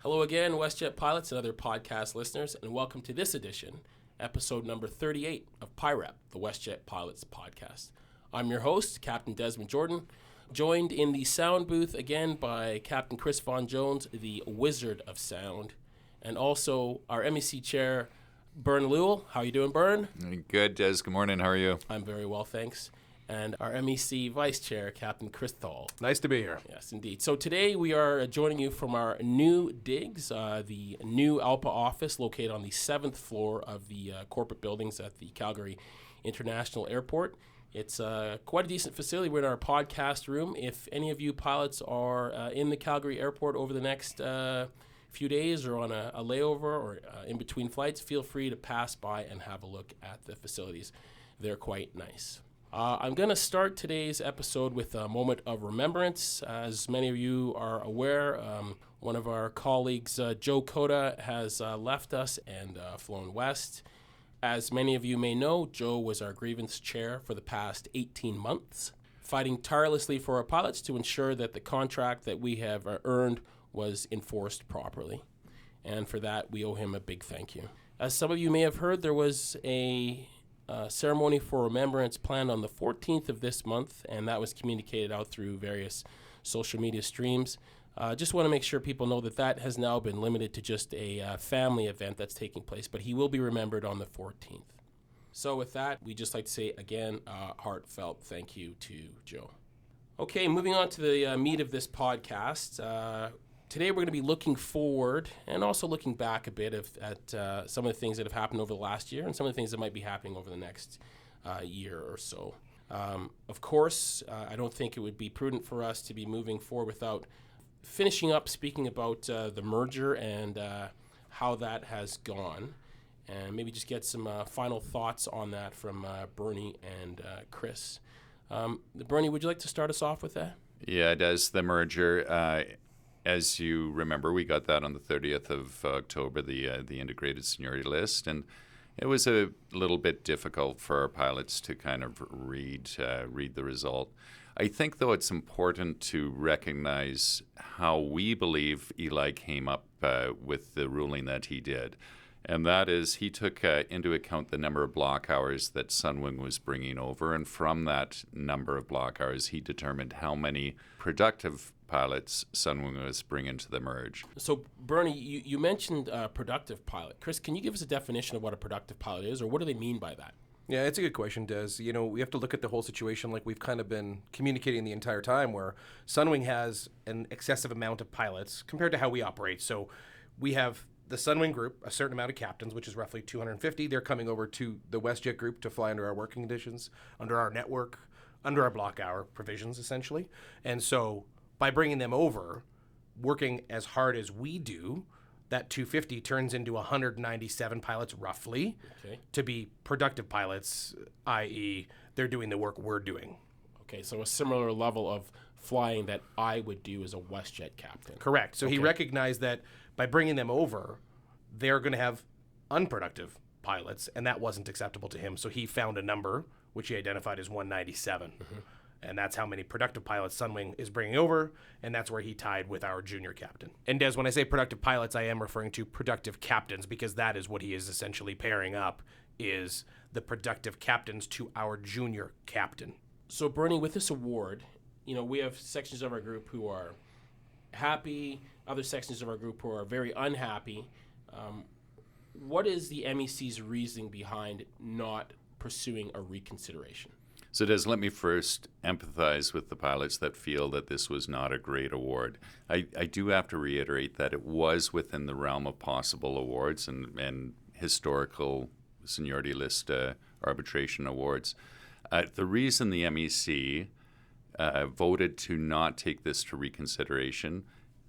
Hello again, WestJet Pilots and other podcast listeners, and welcome to this edition, episode number 38 of PIREP, the WestJet Pilots podcast. I'm your host, Captain Desmond Jordan, joined in the sound booth again by Captain Chris Von Jones, the Wizard of Sound, and also our MEC chair, Bern Lewall. How you doing, Bern? Good, Des. Good morning. How are you? I'm very well, thanks. And our MEC Vice Chair, Captain Chris Tholl. Nice to be here. Yes, indeed. So today we are joining you from our new digs, the new ALPA office located on the 7th floor of the corporate buildings at the Calgary International Airport. It's quite a decent facility. We're in our podcast room. If any of you pilots are in the Calgary Airport over the next few days or on a layover or in between flights, feel free to pass by and have a look at the facilities. They're quite nice. I'm going to start today's episode with a moment of remembrance. As many of you are aware, one of our colleagues, Joe Cota, has left us and flown west. As many of you may know, Joe was our grievance chair for the past 18 months, fighting tirelessly for our pilots to ensure that the contract that we have earned was enforced properly. And for that, we owe him a big thank you. As some of you may have heard, there was a ceremony for remembrance planned on the 14th of this month, and that was communicated out through various social media streams. Just want to make sure people know that that has now been limited to just a family event that's taking place, but he will be remembered on the 14th. So with that, we just like to say again, heartfelt thank you to Joe. Okay, moving on to the meat of this podcast. Today we're going to be looking forward and also looking back a bit at some of the things that have happened over the last year and some of the things that might be happening over the next year or so. Of course, I don't think it would be prudent for us to be moving forward without finishing up speaking about the merger and how that has gone, and maybe just get some final thoughts on that from Bernie and Chris. Bernie, would you like to start us off with that? Yeah, it is the merger. As you remember, we got that on the 30th of October, the integrated seniority list, and it was a little bit difficult for our pilots to kind of read the result. I think, though, it's important to recognize how we believe Eli came up with the ruling that he did. And that is, he took into account the number of block hours that Sunwing was bringing over. And from that number of block hours, he determined how many productive pilots Sunwing was bringing to the merge. So, Bernie, you mentioned productive pilot. Chris, can you give us a definition of what a productive pilot is, or what do they mean by that? Yeah, it's a good question, Des. You know, we have to look at the whole situation like we've kind of been communicating the entire time, where Sunwing has an excessive amount of pilots compared to how we operate. So we have the Sunwing group, a certain amount of captains, which is roughly 250. They're coming over to the WestJet group to fly under our working conditions, under our network, under our block hour provisions, essentially. And so by bringing them over, working as hard as we do, that 250 turns into 197 pilots roughly to be productive pilots, i.e. they're doing the work we're doing. Okay, so a similar level of flying that I would do as a WestJet captain. Correct. So he recognized that by bringing them over, they're going to have unproductive pilots, and that wasn't acceptable to him. So he found a number, which he identified as 197. Mm-hmm. And that's how many productive pilots Sunwing is bringing over, and that's where he tied with our junior captain. And Des, when I say productive pilots, I am referring to productive captains, because that is what he is essentially pairing up, is the productive captains to our junior captain. So, Bernie, with this award, you know, we have sections of our group who are happy, other sections of our group who are very unhappy. What is the MEC's reasoning behind not pursuing a reconsideration? So, Des, let me first empathize with the pilots that feel that this was not a great award. I do have to reiterate that it was within the realm of possible awards and historical seniority list arbitration awards. The reason the MEC voted to not take this to reconsideration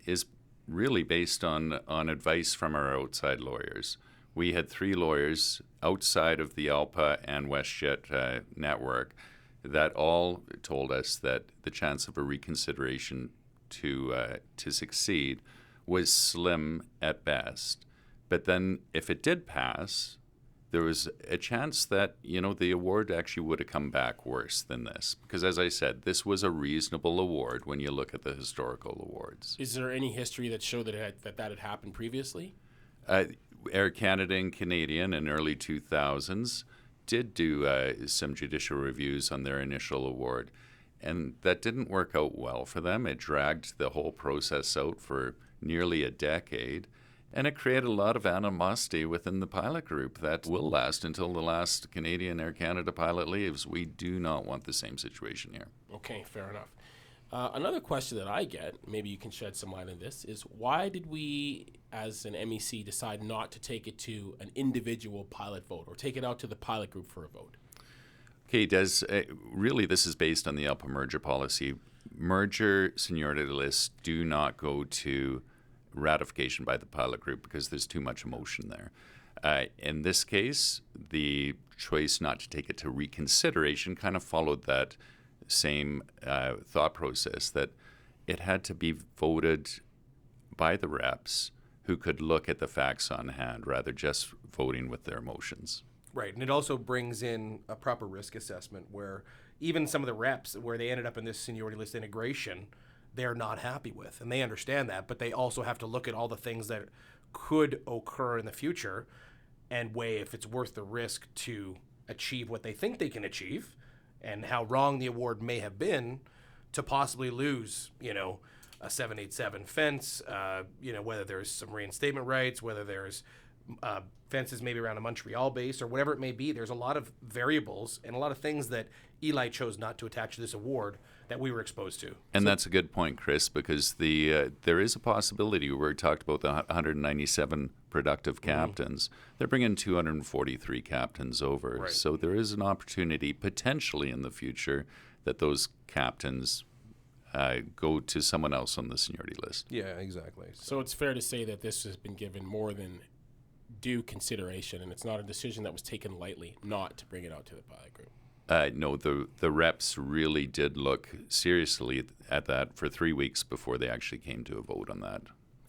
is really based on advice from our outside lawyers. We had 3 lawyers outside of the ALPA and WestJet network that all told us that the chance of a reconsideration to succeed was slim at best. But then if it did pass, there was a chance that, the award actually would have come back worse than this. Because as I said, this was a reasonable award when you look at the historical awards. Is there any history that showed that had happened previously? Air Canada and Canadian in early 2000s did do some judicial reviews on their initial award. And that didn't work out well for them. It dragged the whole process out for nearly a decade. And it created a lot of animosity within the pilot group that will last until the last Canadian Air Canada pilot leaves. We do not want the same situation here. Okay, fair enough. Another question that I get, maybe you can shed some light on this, is why did we, as an MEC, decide not to take it to an individual pilot vote or take it out to the pilot group for a vote? Okay, Des, really this is based on the ALPA merger policy. Merger seniority lists do not go to ratification by the pilot group because there's too much emotion there. In this case, the choice not to take it to reconsideration kind of followed that same thought process, that it had to be voted by the reps who could look at the facts on hand rather just voting with their emotions. Right, and it also brings in a proper risk assessment where even some of the reps where they ended up in this seniority list integration, they're not happy with, and they understand that, but they also have to look at all the things that could occur in the future and weigh if it's worth the risk to achieve what they think they can achieve and how wrong the award may have been to possibly lose, a 787 fence, whether there's some reinstatement rights, whether there's fences maybe around a Montreal base or whatever it may be. There's a lot of variables and a lot of things that Eli chose not to attach to this award that we were exposed to. And that's a good point, Chris, because there is a possibility where we talked about the 197 productive captains. They're bringing 243 captains over. Right. So there is an opportunity potentially in the future that those captains go to someone else on the seniority list. Yeah, exactly. So it's fair to say that this has been given more than due consideration, and it's not a decision that was taken lightly not to bring it out to the pilot group. No, the reps really did look seriously at that for 3 weeks before they actually came to a vote on that.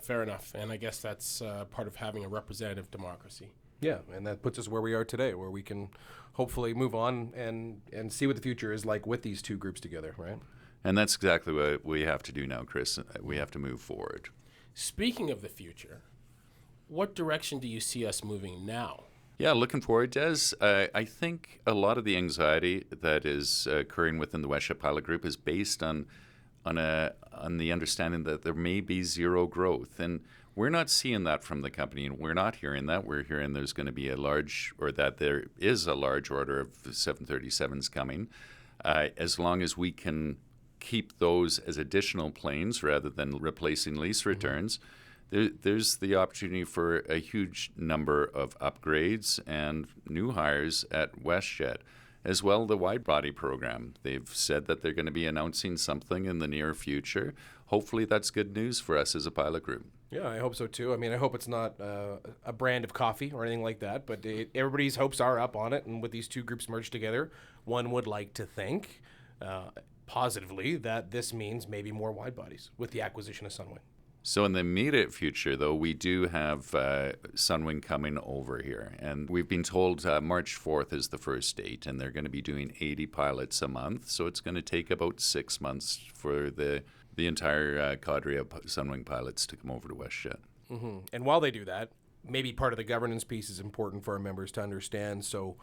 Fair enough, and I guess that's part of having a representative democracy. Yeah, and that puts us where we are today, where we can hopefully move on and see what the future is like with these two groups together, right? And that's exactly what we have to do now, Chris. We have to move forward. Speaking of the future, what direction do you see us moving now? Yeah, looking forward, Des. I think a lot of the anxiety that is occurring within the WestJet Pilot Group is based on the understanding that there may be zero growth. And we're not seeing that from the company, and we're not hearing that. We're hearing there's going to be that there is a large order of 737s coming. As long as we can keep those as additional planes rather than replacing lease returns, there's the opportunity for a huge number of upgrades and new hires at WestJet, as well the wide-body program. They've said that they're going to be announcing something in the near future. Hopefully that's good news for us as a pilot group. Yeah, I hope so too. I mean, I hope it's not a brand of coffee or anything like that, but everybody's hopes are up on it, and with these two groups merged together, one would like to think positively that this means maybe more wide-bodies with the acquisition of Sunwing. So in the immediate future, though, we do have Sunwing coming over here. And we've been told March 4th is the first date, and they're going to be doing 80 pilots a month. So it's going to take about 6 months for the entire cadre of Sunwing pilots to come over to WestJet. Mm-hmm. And while they do that, maybe part of the governance piece is important for our members to understand. So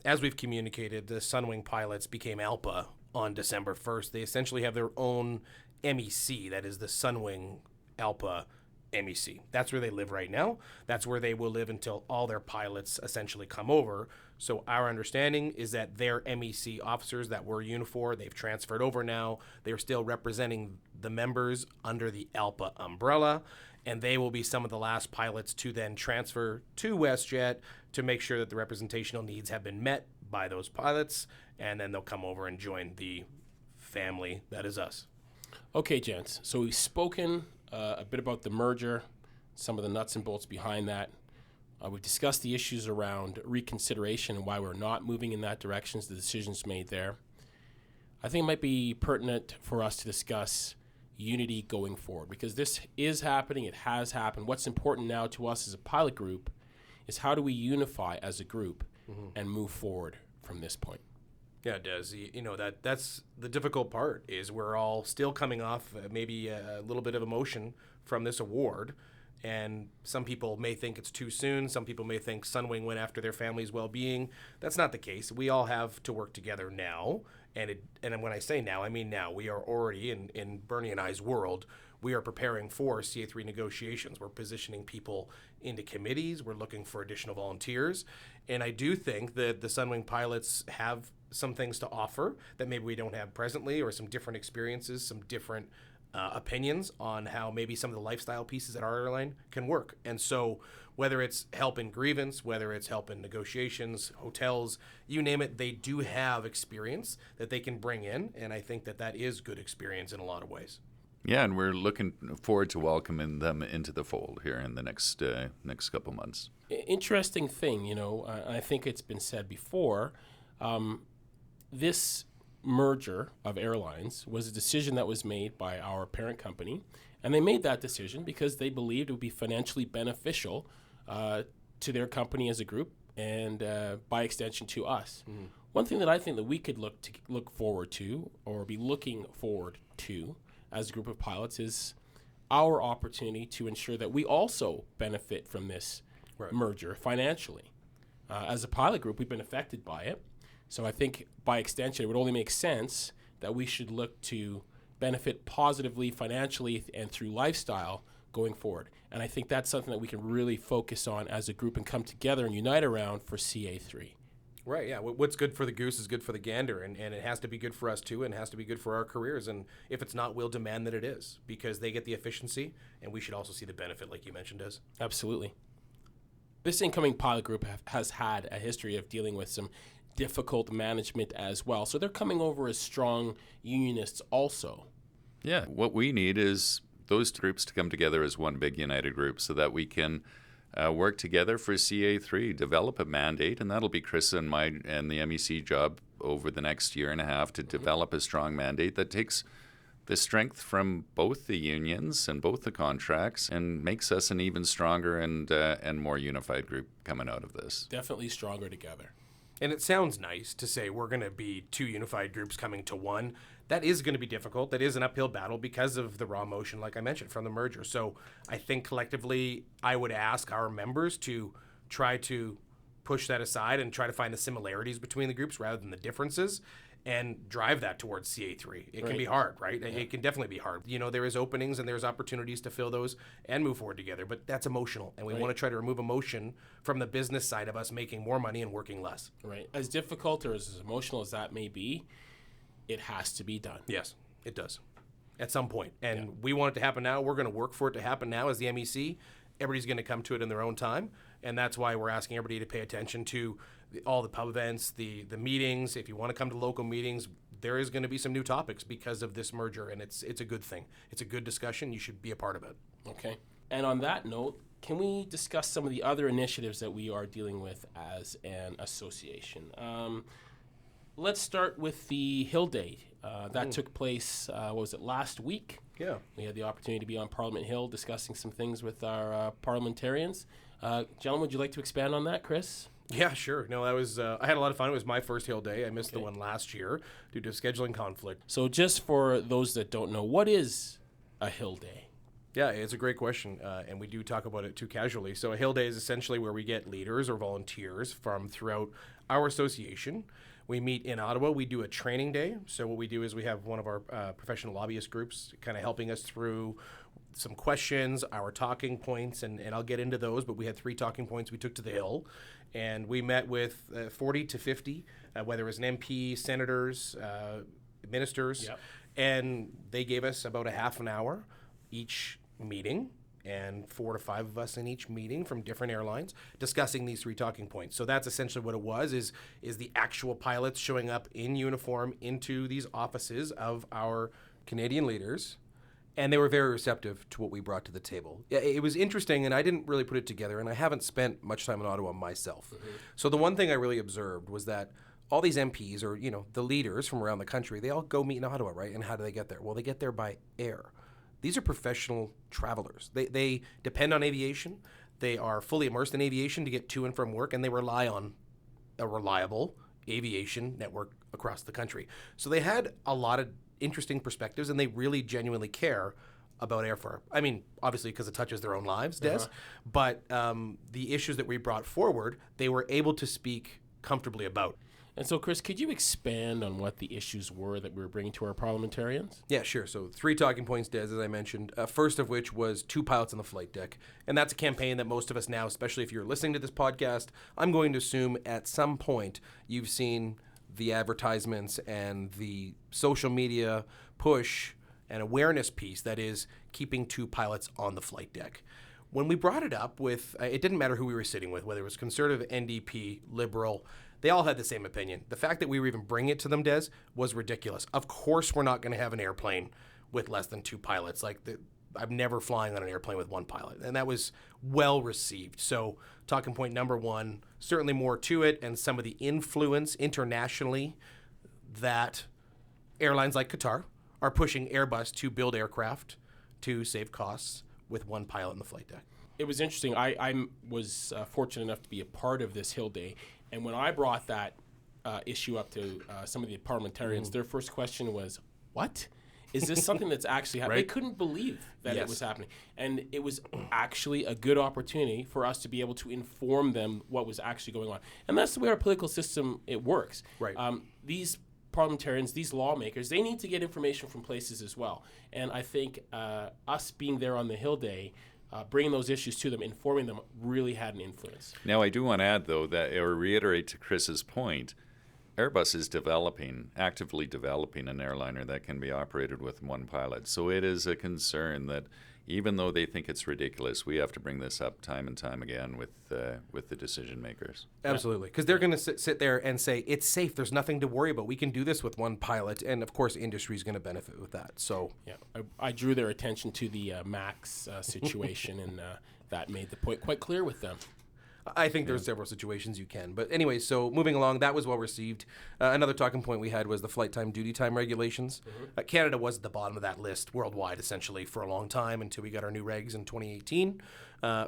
as we've communicated, the Sunwing pilots became ALPA on December 1st. They essentially have their own MEC, that is the Sunwing ALPA MEC. That's where they live right now. That's where they will live until all their pilots essentially come over. So our understanding is that their MEC officers that were Unifor, they've transferred over now. They're still representing the members under the ALPA umbrella, and they will be some of the last pilots to then transfer to WestJet to make sure that the representational needs have been met by those pilots, and then they'll come over and join the family that is us. Okay, gents. So we've spoken a bit about the merger, some of the nuts and bolts behind that. We've discussed the issues around reconsideration and why we're not moving in that direction, the decisions made there. I think it might be pertinent for us to discuss unity going forward, because this is happening. It has happened. What's important now to us as a pilot group is how do we unify as a group and move forward from this point? Yeah, it does. That's the difficult part is we're all still coming off maybe a little bit of emotion from this award. And some people may think it's too soon. Some people may think Sunwing went after their family's well-being. That's not the case. We all have to work together now. And when I say now, I mean now. We are already, in Bernie and I's world, we are preparing for CA3 negotiations. We're positioning people into committees. We're looking for additional volunteers. And I do think that the Sunwing pilots have some things to offer that maybe we don't have presently, or some different experiences, some different opinions on how maybe some of the lifestyle pieces at our airline can work. And so whether it's help in grievance, whether it's help in negotiations, hotels, you name it, they do have experience that they can bring in. And I think that is good experience in a lot of ways. Yeah, and we're looking forward to welcoming them into the fold here in the next couple months. Interesting thing, I think it's been said before, this merger of airlines was a decision that was made by our parent company, and they made that decision because they believed it would be financially beneficial to their company as a group, and by extension to us. One thing that I think that we could look forward to, or be looking forward to as a group of pilots, is our opportunity to ensure that we also benefit from this merger financially. As a pilot group, we've been affected by it. So I think by extension, it would only make sense that we should look to benefit positively financially and through lifestyle going forward. And I think that's something that we can really focus on as a group and come together and unite around for CA3. Right, yeah. What's good for the goose is good for the gander, and it has to be good for us too, and it has to be good for our careers. And if it's not, we'll demand that it is, because they get the efficiency, and we should also see the benefit, like you mentioned, Des. Absolutely. This incoming pilot group has had a history of dealing with some difficult management as well. So they're coming over as strong unionists also. Yeah, what we need is those groups to come together as one big united group so that we can work together for CA3, develop a mandate, and that'll be Chris and the MEC job over the next year and a half to develop a strong mandate that takes the strength from both the unions and both the contracts and makes us an even stronger and more unified group coming out of this. Definitely stronger together. And it sounds nice to say we're going to be two unified groups coming to one. That is going to be difficult. That is an uphill battle because of the raw motion, like I mentioned, from the merger. So I think collectively I would ask our members to try to push that aside and try to find the similarities between the groups rather than the differences, and drive that towards CA3. It can be hard, right? Yeah. It can definitely be hard. There is openings and there's opportunities to fill those and move forward together, but that's emotional. And we want to try to remove emotion from the business side of us making more money and working less. Right. As difficult or as emotional as that may be, it has to be done. Yes, it does. At some point. And we want it to happen now. We're going to work for it to happen now as the MEC. Everybody's going to come to it in their own time. And that's why we're asking everybody to pay attention to all the pub events, the meetings. If you want to come to local meetings, there is going to be some new topics because of this merger, and it's a good thing. It's a good discussion. You should be a part of it. Okay. And on that note, can we discuss some of the other initiatives that we are dealing with as an association? Let's start with the Hill Day. That took place, last week? Yeah. We had the opportunity to be on Parliament Hill discussing some things with our parliamentarians. Gentlemen, would you like to expand on that, Chris? Yeah, sure. No, that was I had a lot of fun. It was my first Hill Day. I missed the one last year due to scheduling conflict. So just for those that don't know, what is a Hill Day? Yeah, it's a great question, and we do talk about it too casually. So a Hill Day is essentially where we get leaders or volunteers from throughout our association. We meet in Ottawa. We do a training day. So what we do is we have one of our professional lobbyist groups kind of helping us through some questions, our talking points, and I'll get into those, but we had 3 talking points we took to the Hill, and we met with 40 to 50, whether it was an MP, senators, ministers, and they gave us about a half an hour each meeting, and 4 to 5 of us in each meeting from different airlines discussing these 3 talking points. So that's essentially what it was, is the actual pilots showing up in uniform into these offices of our Canadian leaders, and they were very receptive to what we brought to the table. It was interesting, and I didn't really put it together, and I haven't spent much time in Ottawa myself. So the one thing I really observed was that all these MPs, or the leaders from around the country, they all go meet in Ottawa, right? And how do they get there? Well, they get there by air. These are professional travelers. They depend on aviation. They are fully immersed in aviation to get to and from work, and they rely on a reliable aviation network across the country. So they had a lot of interesting perspectives, and they really genuinely care about airfare. I mean, obviously because it touches their own lives, Des, but the issues that we brought forward, they were able to speak comfortably about. And so, Chris, could you expand on what the issues were that we were bringing to our parliamentarians? Yeah, sure. So 3 talking points, Des, as I mentioned. First of which was 2 pilots on the flight deck. And that's a campaign that most of us now, especially if you're listening to this podcast, I'm going to assume at some point you've seen the advertisements and the social media push and awareness piece that is keeping 2 pilots on the flight deck. When we brought it up with, it didn't matter who we were sitting with, whether it was Conservative, NDP, Liberal, they all had the same opinion. The fact that we were even bringing it to them, Des, was ridiculous. Of course we're not going to have an airplane with less than 2 pilots. I'm never flying on an airplane with 1 pilot. And that was well received. So talking point number 1, certainly more to it, and some of the influence internationally that airlines like Qatar are pushing Airbus to build aircraft to save costs with 1 pilot on the flight deck. It was interesting. I was fortunate enough to be a part of this Hill Day. And when I brought that issue up to some of the parliamentarians, their first question was, what? Is this something that's actually happening? Right. They couldn't believe that it was happening. And it was actually a good opportunity for us to be able to inform them what was actually going on. And that's the way our political system, it works. Right. These parliamentarians, these lawmakers, they need to get information from places as well. And I think us being there on the Hill Day, bringing those issues to them, informing them, really had an influence. Now, I do want to add, though, that or reiterate to Chris's point, Airbus is actively developing an airliner that can be operated with 1 pilot. So it is a concern that even though they think it's ridiculous, we have to bring this up time and time again with the decision makers. Absolutely, because they're going to sit there and say, it's safe, there's nothing to worry about. We can do this with 1 pilot, and of course, industry is going to benefit with that. So, yeah, I drew their attention to the MAX situation, and that made the point quite clear with them. I think there's several situations you can. But anyway, so moving along, that was well received. Another talking point we had was the flight time, duty time regulations. Canada was at the bottom of that list worldwide, essentially, for a long time until we got our new regs in 2018.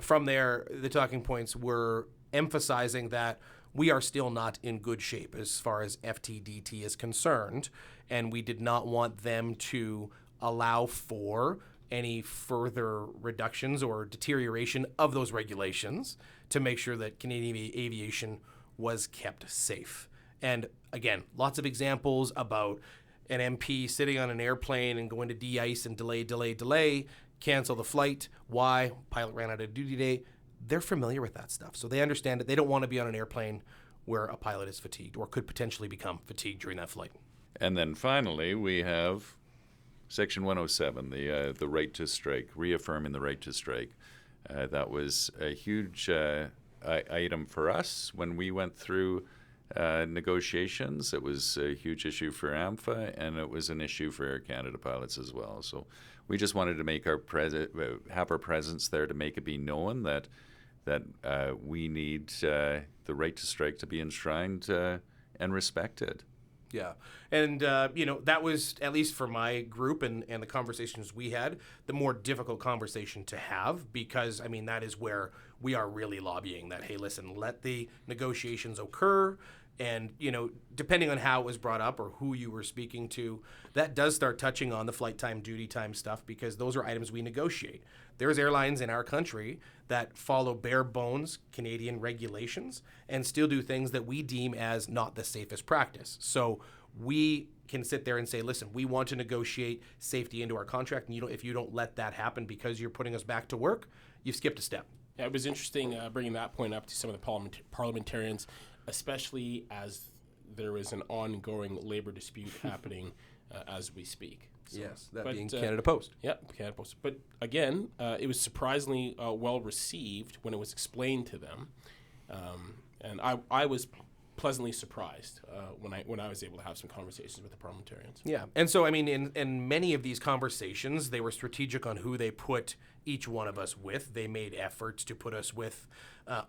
From there, the talking points were emphasizing that we are still not in good shape as far as FTDT is concerned, and we did not want them to allow for any further reductions or deterioration of those regulations to make sure that Canadian aviation was kept safe. And again, lots of examples about an MP sitting on an airplane and going to de-ice and delay, cancel the flight. Why? Pilot ran out of duty day. They're familiar with that stuff. So they understand that they don't want to be on an airplane where a pilot is fatigued or could potentially become fatigued during that flight. And then finally, we have Section 107, the right to strike, reaffirming the right to strike. That was a huge item for us when we went through negotiations. It was a huge issue for AMFA, and it was an issue for Air Canada pilots as well. So we just wanted to make have our presence there to make it be known that we need the right to strike to be enshrined and respected. Yeah. And, that was, at least for my group and the conversations we had, the more difficult conversation to have because, that is where we are really lobbying that, hey, listen, let the negotiations occur. And, depending on how it was brought up or who you were speaking to, that does start touching on the flight time, duty time stuff because those are items we negotiate. There's airlines in our country that follow bare bones Canadian regulations and still do things that we deem as not the safest practice. So we can sit there and say, listen, we want to negotiate safety into our contract, and if you don't let that happen because you're putting us back to work, you've skipped a step. Yeah, it was interesting bringing that point up to some of the parliamentarians, especially as there is an ongoing labor dispute happening as we speak. So, yes, that being Canada Post. Yeah, Canada Post. But again, it was surprisingly well received when it was explained to them, and I was pleasantly surprised when I was able to have some conversations with the parliamentarians. Yeah, and so in many of these conversations, they were strategic on who they put each one of us with. They made efforts to put us with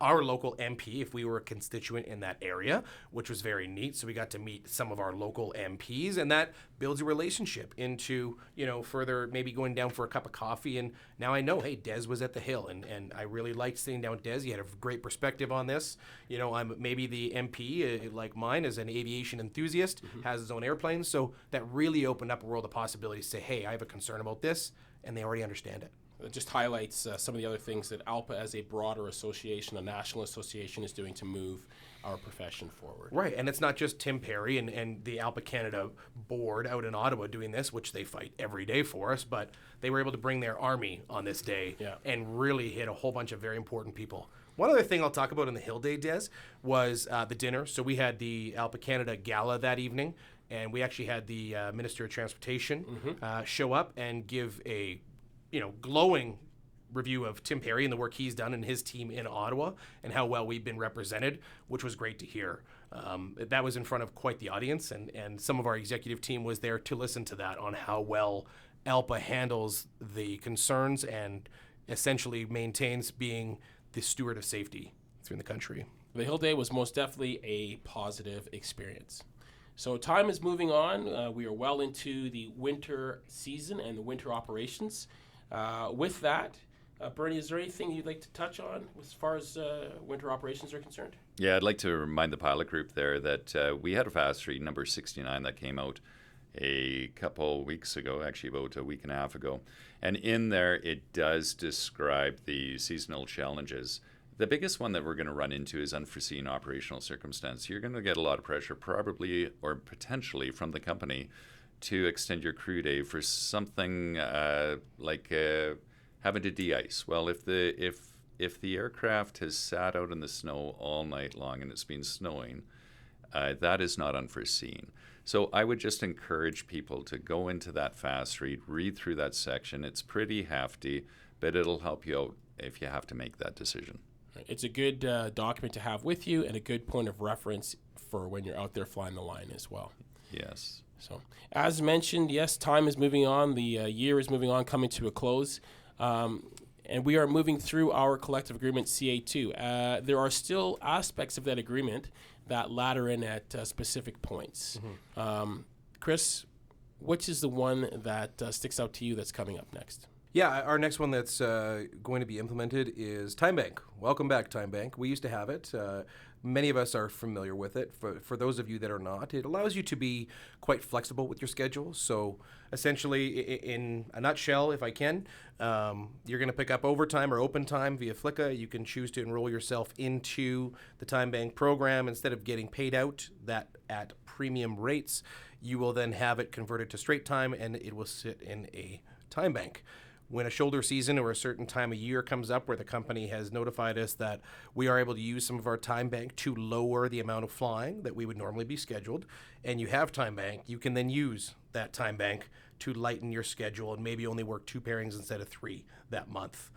our local MP if we were a constituent in that area, which was very neat. So we got to meet some of our local MPs, and that builds a relationship into, further maybe going down for a cup of coffee. And now I know, hey, Des was at the Hill, and I really liked sitting down with Des. He had a great perspective on this. I'm maybe the MP, like mine, is an aviation enthusiast, has his own airplanes. So that really opened up a world of possibilities to say, hey, I have a concern about this, and they already understand it. It just highlights some of the other things that ALPA as a broader association, a national association, is doing to move our profession forward. Right, and it's not just Tim Perry and the ALPA Canada board out in Ottawa doing this, which they fight every day for us, but they were able to bring their army on this day and really hit a whole bunch of very important people. One other thing I'll talk about in the Hill Day, Des, was the dinner. So we had the ALPA Canada Gala that evening, and we actually had the Minister of Transportation show up and give a glowing review of Tim Perry and the work he's done and his team in Ottawa and how well we've been represented, which was great to hear. That was in front of quite the audience, and some of our executive team was there to listen to that on how well ALPA handles the concerns and essentially maintains being the steward of safety through the country. The Hill Day was most definitely a positive experience. So time is moving on. We are well into the winter season and the winter operations. With that, Bernie, is there anything you'd like to touch on as far as winter operations are concerned? Yeah, I'd like to remind the pilot group there that we had a fast read number 69 that came out a couple weeks ago, actually about a week and a half ago. And in there, it does describe the seasonal challenges. The biggest one that we're going to run into is unforeseen operational circumstance. You're going to get a lot of pressure, probably or potentially from the company, to extend your crew day for something like having to de-ice. Well, if the aircraft has sat out in the snow all night long and it's been snowing, that is not unforeseen. So I would just encourage people to go into that fast read through that section. It's pretty hefty, but it'll help you out if you have to make that decision. It's a good document to have with you and a good point of reference for when you're out there flying the line as well. Yes. So, as mentioned, yes, time is moving on. The year is moving on, coming to a close. And we are moving through our collective agreement, CA2. There are still aspects of that agreement that ladder in at specific points. Chris, which is the one that sticks out to you that's coming up next? Yeah, our next one that's going to be implemented is Time Bank. Welcome back, Time Bank. We used to have it. Many of us are familiar with it. For those of you that are not, it allows you to be quite flexible with your schedule. So essentially, in a nutshell, if I can, you're going to pick up overtime or open time via Flicka. You can choose to enroll yourself into the Time Bank program. Instead of getting paid out that at premium rates, you will then have it converted to straight time, and it will sit in a Time Bank. When a shoulder season or a certain time of year comes up where the company has notified us that we are able to use some of our Time Bank to lower the amount of flying that we would normally be scheduled, and you have Time Bank, you can then use that Time Bank to lighten your schedule and maybe only work 2 pairings instead of 3 that month.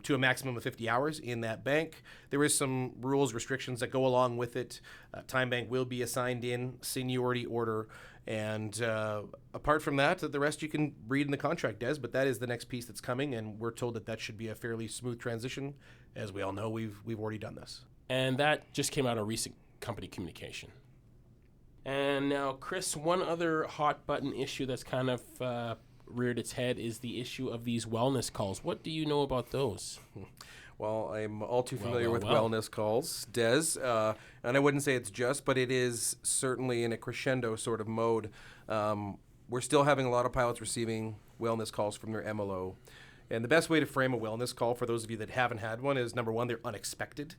To a maximum of 50 hours in that bank. There is some rules, restrictions that go along with it. Time Bank will be assigned in seniority order. And apart from that, the rest you can read in the contract, Des, but that is the next piece that's coming, and we're told that should be a fairly smooth transition. As we all know, we've already done this. And that just came out of recent company communication. And now, Chris, one other hot button issue that's kind of reared its head is the issue of these wellness calls. What do you know about those? Well, I'm all too familiar with wellness calls, Des, and I wouldn't say it's just, but it is certainly in a crescendo sort of mode. We're still having a lot of pilots receiving wellness calls from their MLO. And the best way to frame a wellness call for those of you that haven't had one is, number one, they're unexpected.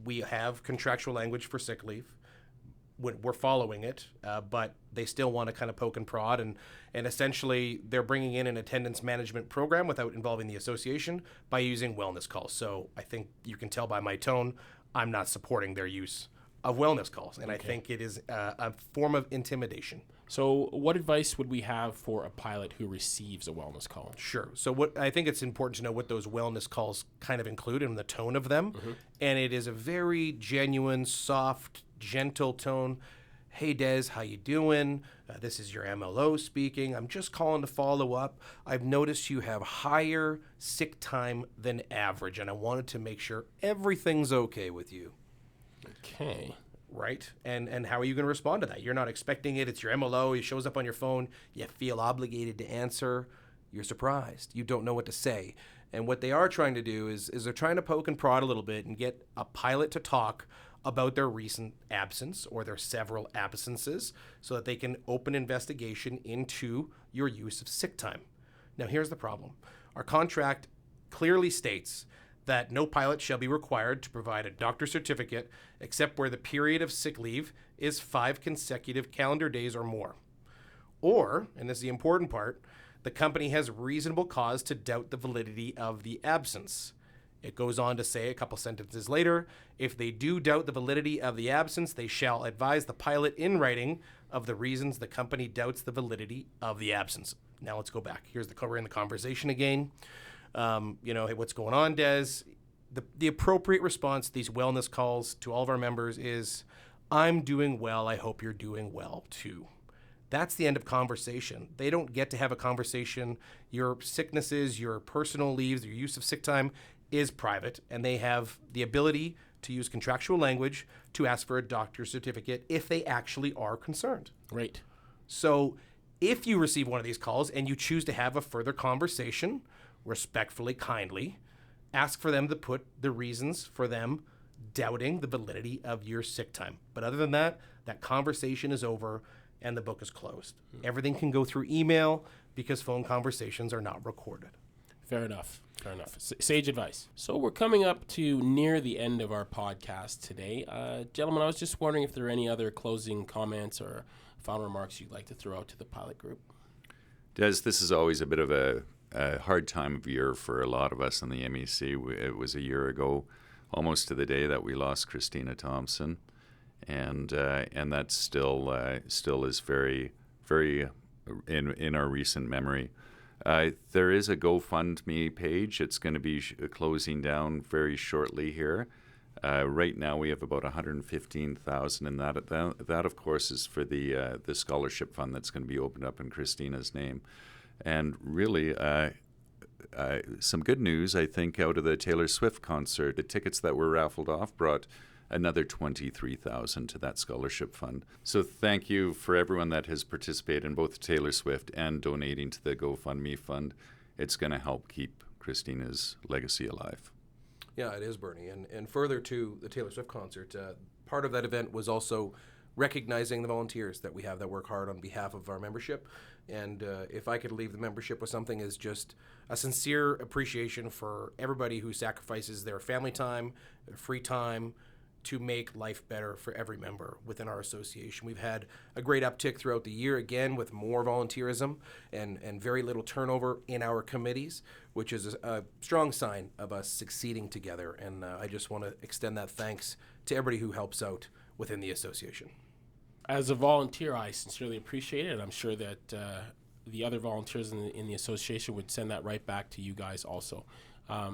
We have contractual language for sick leave. We're following it, but they still want to kind of poke and prod, and essentially they're bringing in an attendance management program without involving the association by using wellness calls. So I think you can tell by my tone, I'm not supporting their use of wellness calls, and I think it is a form of intimidation. So what advice would we have for a pilot who receives a wellness call? Sure. So what I think it's important to know what those wellness calls kind of include and the tone of them, and it is a very genuine, soft, gentle tone. Hey Des, how you doing? This is your MLO speaking. I'm just calling to follow up. I've noticed you have higher sick time than average, and I wanted to make sure everything's okay with you. Okay. Right? And how are you going to respond to that? You're not expecting it. It's your MLO. It shows up on your phone. You feel obligated to answer. You're surprised. You don't know what to say. And what they are trying to do is they're trying to poke and prod a little bit and get a pilot to talk about their recent absence or their several absences so that they can open investigation into your use of sick time. Now, here's the problem. Our contract clearly states that no pilot shall be required to provide a doctor's certificate except where the period of sick leave is 5 consecutive calendar days or more. Or, and this is the important part, the company has reasonable cause to doubt the validity of the absence. It goes on to say a couple sentences later, if they do doubt the validity of the absence, they shall advise the pilot in writing of the reasons the company doubts the validity of the absence. Now let's go back. We're in the conversation again. Hey, what's going on, Des? The appropriate response to these wellness calls to all of our members is, I'm doing well. I hope you're doing well too. That's the end of conversation. They don't get to have a conversation. Your sicknesses, your personal leaves, your use of sick time is private, and they have the ability to use contractual language to ask for a doctor's certificate if they actually are concerned. Right. So if you receive one of these calls and you choose to have a further conversation, respectfully, kindly, ask for them to put the reasons for them doubting the validity of your sick time. But other than that, that conversation is over and the book is closed. Everything can go through email because phone conversations are not recorded. Fair enough. Sage advice. So we're coming up to near the end of our podcast today. Gentlemen, I was just wondering if there are any other closing comments or final remarks you'd like to throw out to the pilot group. Des, this is always a bit of a hard time of year for a lot of us in the MEC. It was a year ago, almost to the day, that we lost Christina Thompson, and that still is very, very in our recent memory. There is a GoFundMe page. It's going to be closing down very shortly here. Right now, we have about $115,000 in that. That, of course, is for the scholarship fund that's going to be opened up in Christina's name. And really, some good news, I think, out of the Taylor Swift concert. The tickets that were raffled off brought another $23,000 to that scholarship fund. So thank you for everyone that has participated in both Taylor Swift and donating to the GoFundMe fund. It's going to help keep Christina's legacy alive. Yeah, it is, Bernie. And further to the Taylor Swift concert, part of that event was also recognizing the volunteers that we have that work hard on behalf of our membership. And if I could leave the membership with something, is just a sincere appreciation for everybody who sacrifices their family time, their free time, to make life better for every member within our association. We've had a great uptick throughout the year, again, with more volunteerism and very little turnover in our committees, which is a strong sign of us succeeding together. And I just want to extend that thanks to everybody who helps out within the association. As a volunteer, I sincerely appreciate it, and I'm sure that the other volunteers in the association would send that right back to you guys also.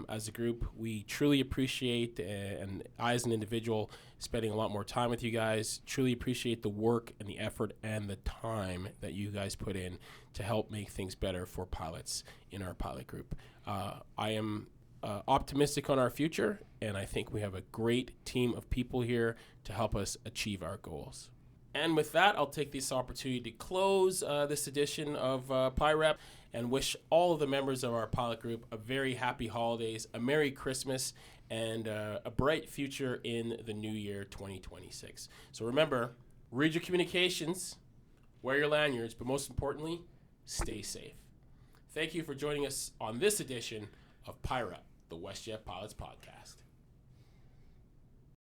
As a group, we truly appreciate, and I as an individual spending a lot more time with you guys, truly appreciate the work and the effort and the time that you guys put in to help make things better for pilots in our pilot group. I am optimistic on our future, and I think we have a great team of people here to help us achieve our goals. And with that, I'll take this opportunity to close this edition of PIREP and wish all of the members of our pilot group a very happy holidays, a Merry Christmas, and a bright future in the new year 2026. So remember, read your communications, wear your lanyards, but most importantly, stay safe. Thank you for joining us on this edition of PIREP, the WestJet Pilots podcast.